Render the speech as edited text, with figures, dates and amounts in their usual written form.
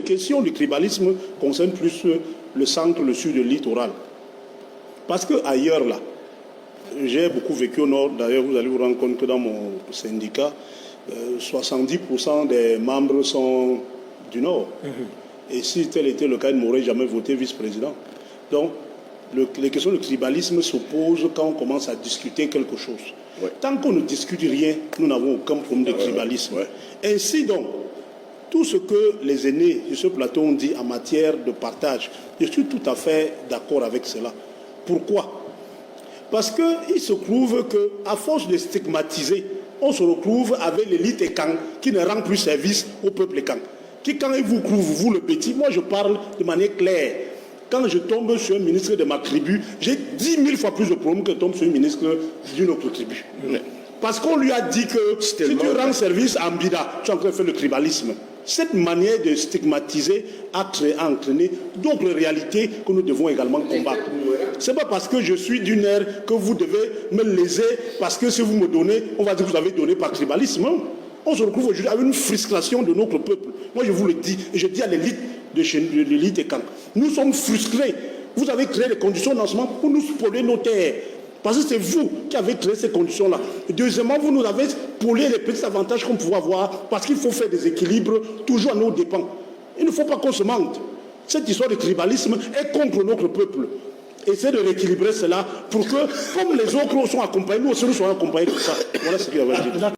questions du tribalisme concernent plus le centre, le sud, le littoral. Parce qu'ailleurs, là, j'ai beaucoup vécu au nord. D'ailleurs, vous allez vous rendre compte que dans mon syndicat, 70% des membres sont du nord. Et si tel était le cas, ils n'auraient jamais voté vice-président. Donc, les questions de tribalisme se posent quand on commence à discuter quelque chose. Ouais. Tant qu'on ne discute rien, nous n'avons aucun problème de tribalisme. Ouais. Ainsi donc, tout ce que les aînés de ce plateau ont dit en matière de partage, je suis tout à fait d'accord avec cela. Pourquoi? Parce qu'il se trouve qu'à force de stigmatiser, on se retrouve avec l'élite Ekan qui ne rend plus service au peuple Ekan. Qui, quand il vous couvre, vous le petit, moi je parle de manière claire. Quand je tombe sur un ministre de ma tribu, j'ai 10 000 fois plus de problèmes que je tombe sur un ministre d'une autre tribu. Parce qu'on lui a dit que si tu rends service à Mbida, tu es en train de faire le tribalisme. Cette manière de stigmatiser a entraîné d'autres réalités que nous devons également combattre. Ce n'est pas parce que je suis d'une ère que vous devez me léser, parce que si vous me donnez, on va dire que vous avez donné par tribalisme. On se retrouve aujourd'hui avec une frustration de notre peuple. Moi, je vous le dis, et je dis à l'élite de l'élite et quand nous sommes frustrés. Vous avez créé les conditions de lancement pour nous spolier nos terres. Parce que c'est vous qui avez créé ces conditions-là. Deuxièmement, vous nous avez spolié les petits avantages qu'on pouvait avoir parce qu'il faut faire des équilibres toujours à nos dépens. Il ne faut pas qu'on se mente. Cette histoire de tribalisme est contre notre peuple. Essayez de rééquilibrer cela pour que, comme les autres sont accompagnés, nous aussi nous soyons accompagnés comme ça. Voilà ce qu'il y avait à dire.